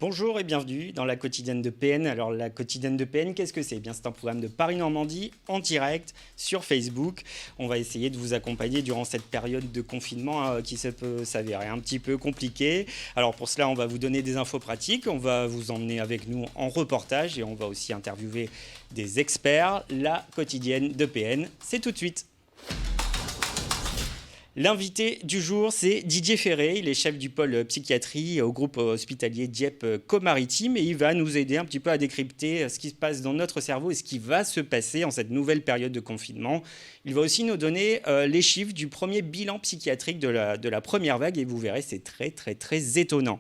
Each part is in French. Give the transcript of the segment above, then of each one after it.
Bonjour et bienvenue dans la quotidienne de PN. Alors la quotidienne de PN, qu'est-ce que c'est? Eh bien, c'est un programme de Paris-Normandie en direct sur Facebook. On va essayer de vous accompagner durant cette période de confinement qui peut s'avérer un petit peu compliquée. Alors pour cela, on va vous donner des infos pratiques, on va vous emmener avec nous en reportage et on va aussi interviewer des experts. La quotidienne de PN, c'est tout de suite. L'invité du jour, c'est Didier Ferré. Il est chef du pôle psychiatrie au groupe hospitalier Dieppe-Côte-Maritime et il va nous aider un petit peu à décrypter ce qui se passe dans notre cerveau et ce qui va se passer en cette nouvelle période de confinement. Il va aussi nous donner les chiffres du premier bilan psychiatrique de la première vague et vous verrez, c'est très étonnant.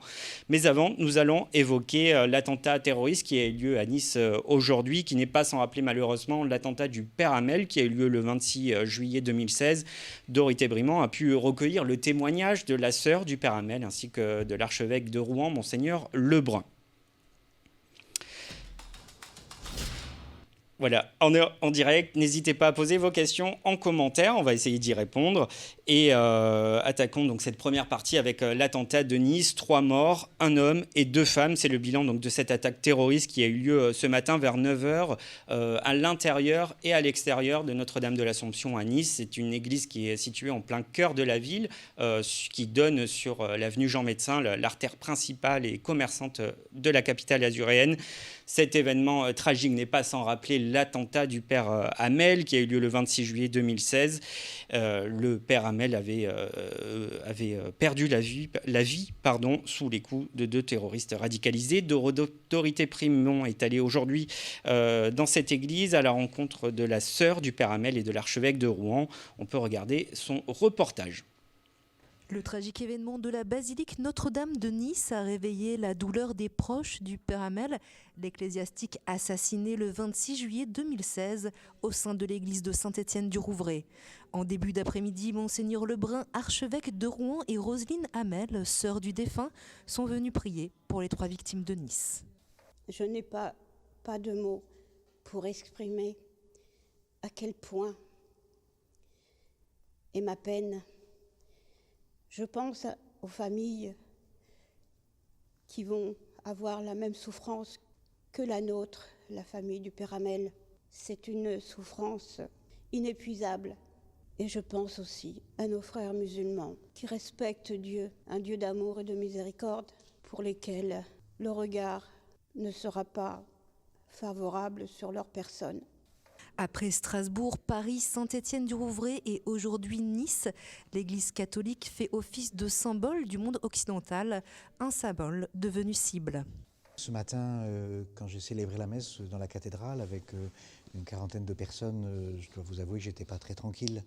Mais avant, nous allons évoquer l'attentat terroriste qui a eu lieu à Nice aujourd'hui, qui n'est pas sans rappeler malheureusement l'attentat du Père Hamel qui a eu lieu le 26 juillet 2016. Dorothée Brimand a pu recueillir le témoignage de la sœur du Père Hamel ainsi que de l'archevêque de Rouen, Monseigneur Lebrun. Voilà, on est en direct. N'hésitez pas à poser vos questions en commentaire. On va essayer d'y répondre. Et attaquons donc cette première partie avec l'attentat de Nice. 3 morts, 1 homme et 2 femmes. C'est le bilan donc, de cette attaque terroriste qui a eu lieu ce matin vers 9h à l'intérieur et à l'extérieur de Notre-Dame de l'Assomption à Nice. C'est une église qui est située en plein cœur de la ville, qui donne sur l'avenue Jean Médecin, l'artère principale et commerçante de la capitale azuréenne. Cet événement tragique n'est pas sans rappeler l'attentat du Père Hamel qui a eu lieu le 26 juillet 2016. Le Père Hamel avait perdu la vie sous les coups de 2 terroristes radicalisés. Dorothée Brimand est allée aujourd'hui dans cette église à la rencontre de la sœur du Père Hamel et de l'archevêque de Rouen. On peut regarder son reportage. Le tragique événement de la basilique Notre-Dame de Nice a réveillé la douleur des proches du Père Hamel, l'ecclésiastique assassiné le 26 juillet 2016 au sein de l'église de Saint-Étienne-du-Rouvray. En début d'après-midi, Monseigneur Lebrun, archevêque de Rouen, et Roselyne Hamel, sœur du défunt, sont venus prier pour les 3 victimes de Nice. Je n'ai pas de mots pour exprimer à quel point est ma peine. Je pense aux familles qui vont avoir la même souffrance que la nôtre, la famille du Père Hamel. C'est une souffrance inépuisable. Et je pense aussi à nos frères musulmans qui respectent Dieu, un Dieu d'amour et de miséricorde, pour lesquels le regard ne sera pas favorable sur leur personne. Après Strasbourg, Paris, Saint-Étienne-du-Rouvray et aujourd'hui Nice, l'Église catholique fait office de symbole du monde occidental, un symbole devenu cible. Ce matin, quand j'ai célébré la messe dans la cathédrale avec une quarantaine de personnes, je dois vous avouer que j'étais pas très tranquille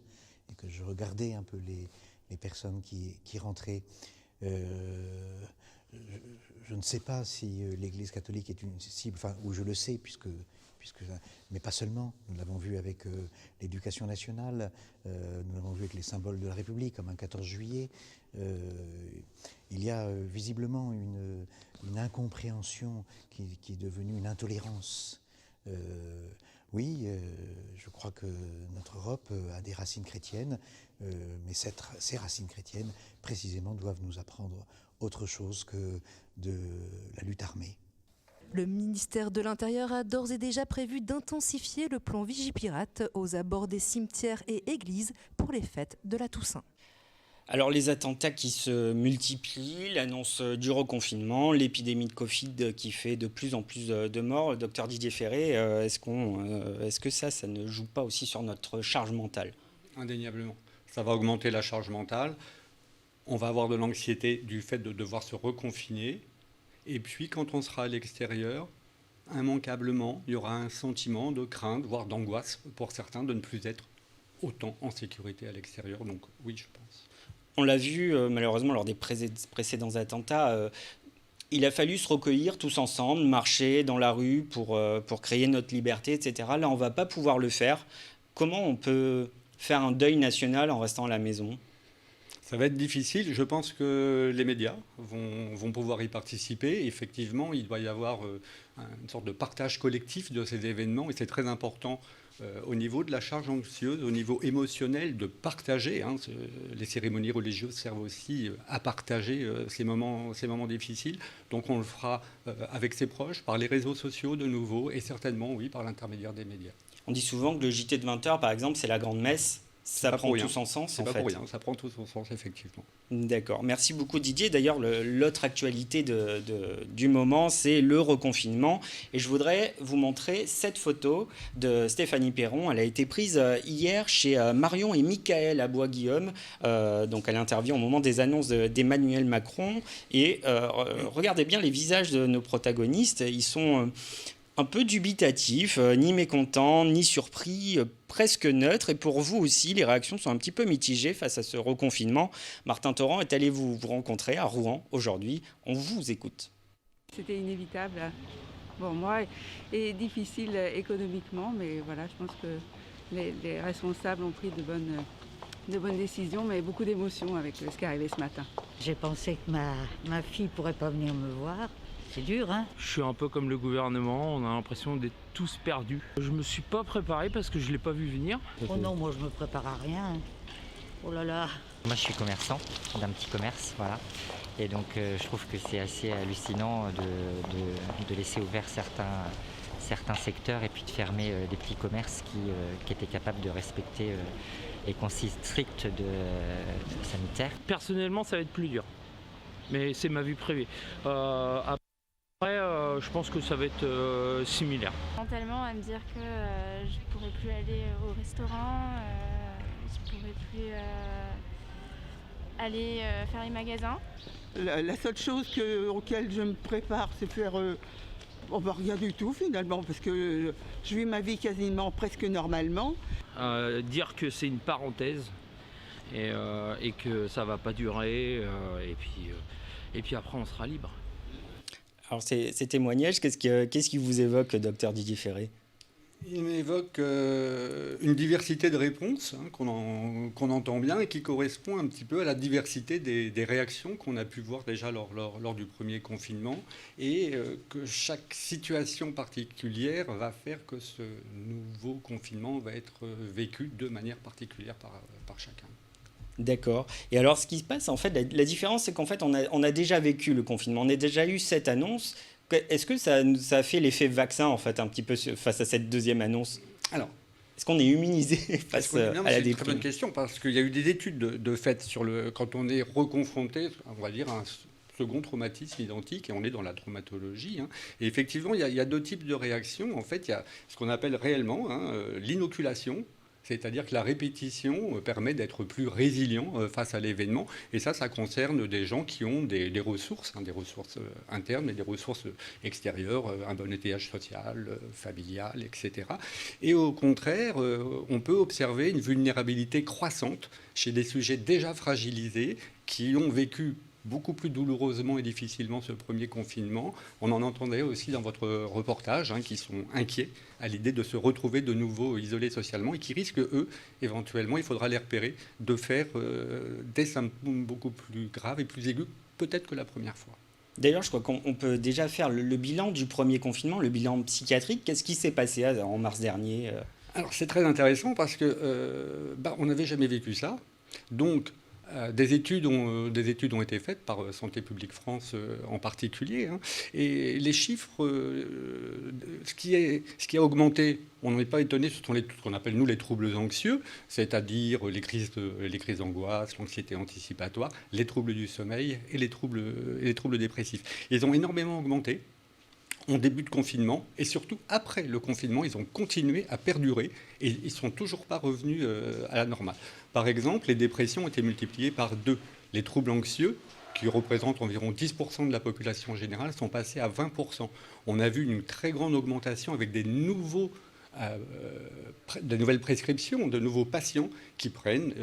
et que je regardais un peu les personnes qui rentraient. Je ne sais pas si l'Église catholique est une cible, enfin, ou je le sais, mais pas seulement. Nous l'avons vu avec l'éducation nationale, nous l'avons vu avec les symboles de la République, comme un 14 juillet. Il y a visiblement une incompréhension qui est devenue une intolérance. Oui, je crois que notre Europe a des racines chrétiennes, mais ces racines chrétiennes, précisément, doivent nous apprendre autre chose que de la lutte armée. Le ministère de l'Intérieur a d'ores et déjà prévu d'intensifier le plan Vigipirate aux abords des cimetières et églises pour les fêtes de la Toussaint. Alors les attentats qui se multiplient, l'annonce du reconfinement, l'épidémie de Covid qui fait de plus en plus de morts. Docteur Didier Ferré, est-ce que ça ne joue pas aussi sur notre charge mentale? Indéniablement. Ça va augmenter la charge mentale. On va avoir de l'anxiété du fait de devoir se reconfiner. Et puis quand on sera à l'extérieur, immanquablement, il y aura un sentiment de crainte, voire d'angoisse pour certains de ne plus être autant en sécurité à l'extérieur. Donc oui, je pense. On l'a vu malheureusement lors des précédents attentats, il a fallu se recueillir tous ensemble, marcher dans la rue pour créer notre liberté, etc. Là, on ne va pas pouvoir le faire. Comment on peut faire un deuil national en restant à la maison ? Ça va être difficile. Je pense que les médias vont pouvoir y participer. Effectivement, il doit y avoir une sorte de partage collectif de ces événements et c'est très important au niveau de la charge anxieuse, au niveau émotionnel, de partager. Les cérémonies religieuses servent aussi à partager ces moments difficiles. Donc on le fera avec ses proches, par les réseaux sociaux de nouveau, et certainement, oui, par l'intermédiaire des médias. On dit souvent que le JT de 20h, par exemple, c'est la grande messe. Ça prend tout son sens, en fait. C'est pas pour rien, ça prend tout son sens, effectivement. D'accord. Merci beaucoup, Didier. D'ailleurs, l'autre actualité du moment, c'est le reconfinement. Et je voudrais vous montrer cette photo de Stéphanie Perron. Elle a été prise hier chez Marion et Michael à Bois-Guillaume. Donc, elle intervient au moment des annonces d'Emmanuel Macron. Et regardez bien les visages de nos protagonistes. Ils sont un peu dubitatif, ni mécontent, ni surpris, presque neutre. Et pour vous aussi, les réactions sont un petit peu mitigées face à ce reconfinement. Martin Torrent est allé vous rencontrer à Rouen aujourd'hui. On vous écoute. C'était inévitable pour moi et difficile économiquement, mais voilà, je pense que les responsables ont pris de bonnes décisions, mais beaucoup d'émotions avec ce qui est arrivé ce matin. J'ai pensé que ma fille pourrait pas venir me voir. C'est dur, hein. Je suis un peu comme le gouvernement, on a l'impression d'être tous perdus. Je me suis pas préparé parce que je l'ai pas vu venir. Oh non, moi je me prépare à rien. Oh là là. Moi je suis commerçant d'un petit commerce, voilà. Et donc je trouve que c'est assez hallucinant de laisser ouverts certains secteurs et puis de fermer des petits commerces qui étaient capables de respecter les consignes strictes sanitaires. Personnellement ça va être plus dur, mais c'est ma vie privée. Après, je pense que ça va être similaire. Mentalement, à me dire que je ne pourrais plus aller au restaurant, je ne pourrais plus aller faire les magasins. La seule chose auquel je me prépare, c'est faire rien du tout finalement, parce que je vis ma vie quasiment presque normalement. Dire que c'est une parenthèse et que ça ne va pas durer, et puis après on sera libre. Alors ces témoignages, qu'est-ce qui vous évoque, docteur Didier Ferré ? Il m'évoque une diversité de réponses qu'on entend bien et qui correspond un petit peu à la diversité des réactions qu'on a pu voir déjà lors du premier confinement, et que chaque situation particulière va faire que ce nouveau confinement va être vécu de manière particulière par chacun. D'accord. Et alors, ce qui se passe, en fait, la différence, c'est qu'en fait, on a déjà vécu le confinement, on a déjà eu cette annonce. Est-ce que ça a fait l'effet vaccin, en fait, un petit peu face à cette deuxième annonce ? Alors, est-ce qu'on est immunisé face à la déprime ? C'est une très bonne question, parce qu'il y a eu des études de fait quand on est reconfronté, on va dire, à un second traumatisme identique, et on est dans la traumatologie. Et effectivement, il y a deux types de réactions. En fait, il y a ce qu'on appelle réellement l'inoculation. C'est-à-dire que la répétition permet d'être plus résilient face à l'événement. Et ça concerne des gens qui ont des ressources, des ressources internes, mais des ressources extérieures, un bon étayage social, familial, etc. Et au contraire, on peut observer une vulnérabilité croissante chez des sujets déjà fragilisés qui ont vécu beaucoup plus douloureusement et difficilement ce premier confinement. On en entendait aussi dans votre reportage, qui sont inquiets à l'idée de se retrouver de nouveau isolés socialement et qui risquent, eux, éventuellement, il faudra les repérer, de faire des symptômes beaucoup plus graves et plus aigus, peut-être que la première fois. D'ailleurs, je crois qu'on peut déjà faire le bilan du premier confinement, le bilan psychiatrique. Qu'est-ce qui s'est passé en mars dernier ? Alors, c'est très intéressant parce que on n'avait jamais vécu ça. Donc, des études ont été faites par Santé publique France en particulier, et les chiffres, ce qui a augmenté, on n'est pas étonné, ce sont ce qu'on appelle nous les troubles anxieux, c'est-à-dire les crises d'angoisse, l'anxiété anticipatoire, les troubles du sommeil et les troubles dépressifs. Ils ont énormément augmenté en début de confinement, et surtout après le confinement, ils ont continué à perdurer et ils ne sont toujours pas revenus à la normale. Par exemple, les dépressions ont été multipliées par 2. Les troubles anxieux, qui représentent environ 10% de la population générale, sont passés à 20%. On a vu une très grande augmentation avec de nouvelles prescriptions, de nouveaux patients qui prennent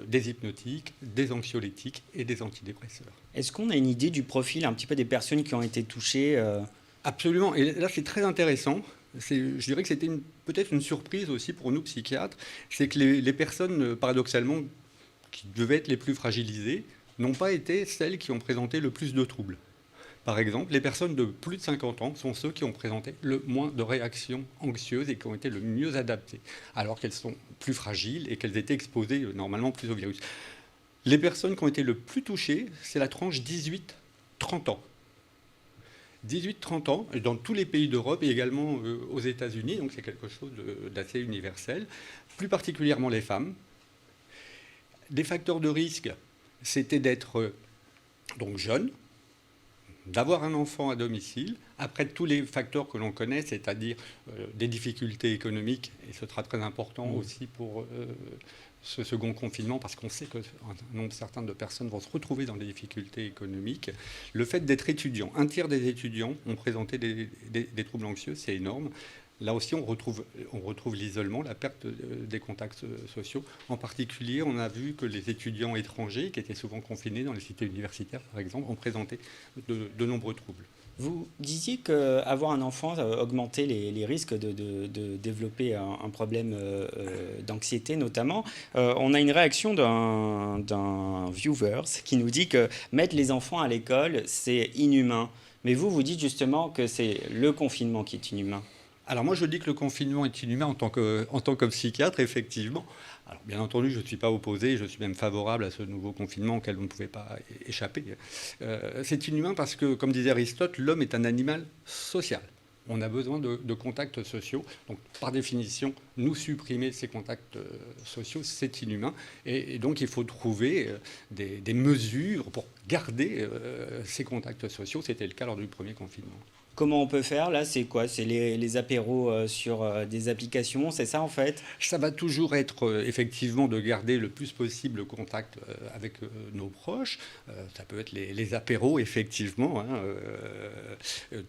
des hypnotiques, des anxiolytiques et des antidépresseurs. Est-ce qu'on a une idée du profil un petit peu des personnes qui ont été touchées Absolument. Et là, c'est très intéressant. Je dirais que c'était peut-être une surprise aussi pour nous, psychiatres. C'est que les personnes, paradoxalement, qui devaient être les plus fragilisées, n'ont pas été celles qui ont présenté le plus de troubles. Par exemple, les personnes de plus de 50 ans sont ceux qui ont présenté le moins de réactions anxieuses et qui ont été le mieux adaptées, alors qu'elles sont plus fragiles et qu'elles étaient exposées normalement plus au virus. Les personnes qui ont été le plus touchées, c'est la tranche 18-30 ans. 18-30 ans, dans tous les pays d'Europe et également aux États-Unis, donc c'est quelque chose d'assez universel, plus particulièrement les femmes. Des facteurs de risque, c'était d'être donc jeune, d'avoir un enfant à domicile, après tous les facteurs que l'on connaît, c'est-à-dire des difficultés économiques, et ce sera très important aussi pour ce second confinement, parce qu'on sait qu'un nombre certain de personnes vont se retrouver dans des difficultés économiques. Le fait d'être étudiant, un tiers des étudiants ont présenté des troubles anxieux, c'est énorme. Là aussi, on retrouve l'isolement, la perte des contacts sociaux. En particulier, on a vu que les étudiants étrangers, qui étaient souvent confinés dans les cités universitaires, par exemple, ont présenté de nombreux troubles. Vous disiez qu'avoir un enfant augmentait les risques de développer un problème d'anxiété notamment. On a une réaction d'un viewer qui nous dit que mettre les enfants à l'école, c'est inhumain. Mais vous dites justement que c'est le confinement qui est inhumain. Alors moi, je dis que le confinement est inhumain en tant que psychiatre, effectivement. Alors bien entendu, je ne suis pas opposé, je suis même favorable à ce nouveau confinement auquel on ne pouvait pas échapper. C'est inhumain parce que, comme disait Aristote, l'homme est un animal social. On a besoin de contacts sociaux. Donc, par définition, nous supprimer ces contacts sociaux, c'est inhumain. Et donc, il faut trouver des mesures pour garder ces contacts sociaux. C'était le cas lors du premier confinement. Comment on peut faire là? C'est quoi? C'est les apéros sur des applications, c'est ça en fait? Ça va toujours être effectivement de garder le plus possible le contact avec nos proches. Ça peut être les apéros, effectivement.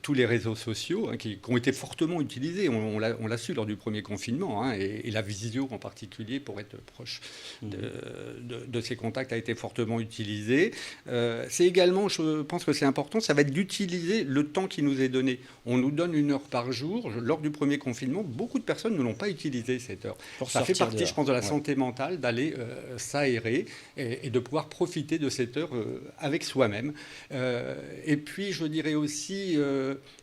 Tous les réseaux sociaux qui ont été fortement utilisés. On l'a su lors du premier confinement. Et la visio en particulier pour être proche de ces contacts a été fortement utilisée. C'est également, je pense que c'est important, ça va être d'utiliser le temps qui nous est donné. On nous donne 1 heure par jour. Lors du premier confinement, beaucoup de personnes ne l'ont pas utilisé cette heure. Ça fait partie, je pense, de la santé mentale d'aller s'aérer et de pouvoir profiter de cette heure avec soi-même. Et puis, je dirais aussi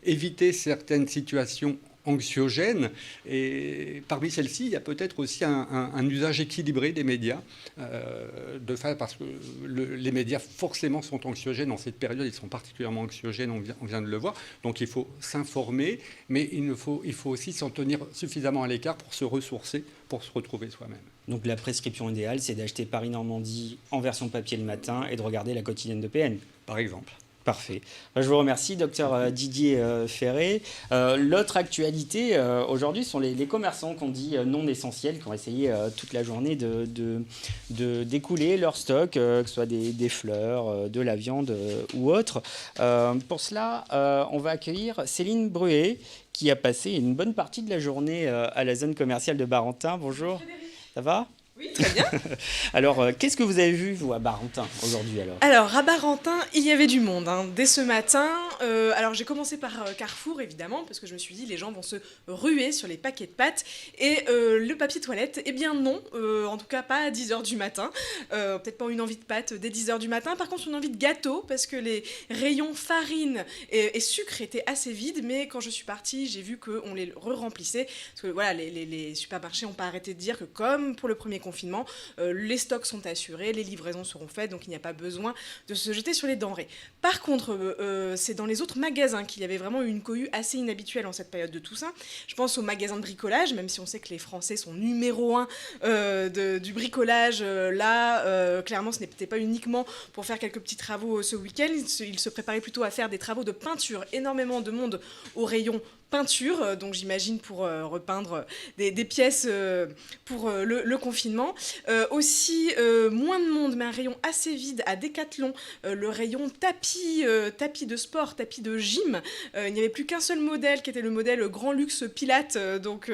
éviter certaines situations anxiogènes. Et parmi celles-ci, il y a peut-être aussi un usage équilibré des médias, parce que les médias forcément sont anxiogènes en cette période, ils sont particulièrement anxiogènes, on vient de le voir. Donc il faut s'informer, mais il faut aussi s'en tenir suffisamment à l'écart pour se ressourcer, pour se retrouver soi-même. Donc la prescription idéale, c'est d'acheter Paris Normandie en version papier le matin et de regarder la quotidienne de PN. Par exemple. Parfait. Je vous remercie, docteur Didier Ferré. L'autre actualité aujourd'hui sont les commerçants qu'on dit non essentiels, qui ont essayé toute la journée d'écouler leur stock, que ce soit des fleurs, de la viande ou autre. Pour cela, on va accueillir Céline Bruet, qui a passé une bonne partie de la journée à la zone commerciale de Barentin. Bonjour. Ça va ? Oui, très bien. Alors, qu'est-ce que vous avez vu, vous, à Barentin, aujourd'hui, Alors, à Barentin, il y avait du monde, dès ce matin. Alors, j'ai commencé par Carrefour, évidemment, parce que je me suis dit, les gens vont se ruer sur les paquets de pâtes. Et le papier toilette, eh bien non, en tout cas pas à 10h du matin. Peut-être pas une envie de pâtes dès 10h du matin. Par contre, une envie de gâteau, parce que les rayons farine et sucre étaient assez vides. Mais quand je suis partie, j'ai vu qu'on les re-remplissait. Parce que voilà, les supermarchés n'ont pas arrêté de dire que comme pour le premier confinement, les stocks sont assurés, les livraisons seront faites, donc il n'y a pas besoin de se jeter sur les denrées. Par contre, c'est dans les autres magasins qu'il y avait vraiment une cohue assez inhabituelle en cette période de Toussaint. Je pense aux magasins de bricolage, même si on sait que les Français sont numéro 1 du bricolage. Clairement, ce n'était pas uniquement pour faire quelques petits travaux ce week-end, ils se préparaient plutôt à faire des travaux de peinture. Énormément de monde au rayon peinture, donc j'imagine pour repeindre des pièces pour le confinement. Aussi, moins de monde, mais un rayon assez vide à Decathlon, le rayon tapis de sport, tapis de gym. Il n'y avait plus qu'un seul modèle, qui était le modèle Grand Luxe Pilates, donc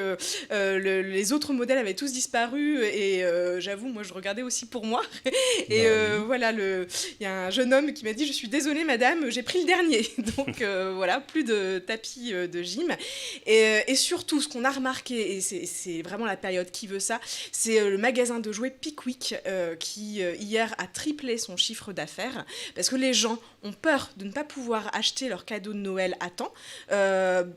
les autres modèles avaient tous disparu, et j'avoue, moi je regardais aussi pour moi. Et voilà, il y a un jeune homme qui m'a dit « Je suis désolée madame, j'ai pris le dernier ». Donc voilà, plus de tapis de gym. prime. Et surtout, ce qu'on a remarqué, et c'est vraiment la période qui veut ça, c'est le magasin de jouets Pickwick qui, hier, a triplé son chiffre d'affaires parce que les gens ont peur de ne pas pouvoir acheter leurs cadeaux de Noël à temps,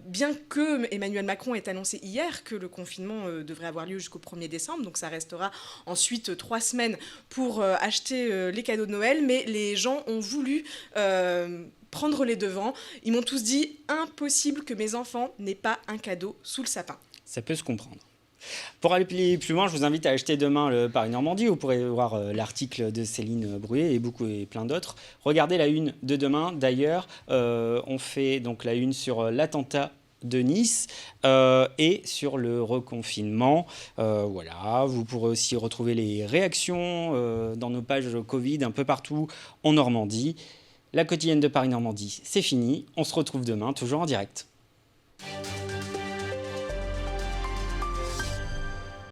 bien que Emmanuel Macron ait annoncé hier que le confinement devrait avoir lieu jusqu'au 1er décembre, donc ça restera ensuite 3 semaines pour acheter les cadeaux de Noël, mais les gens ont voulu prendre les devants. Ils m'ont tous dit « impossible que mes enfants n'aient pas un cadeau sous le sapin ». Ça peut se comprendre. Pour aller plus loin, je vous invite à acheter demain le Paris Normandie. Vous pourrez voir l'article de Céline Brouillet et plein d'autres. Regardez la une de demain. D'ailleurs, on fait donc la une sur l'attentat de Nice et sur le reconfinement. Voilà, vous pourrez aussi retrouver les réactions dans nos pages Covid un peu partout en Normandie. La quotidienne de Paris Normandie, c'est fini. On se retrouve demain, toujours en direct.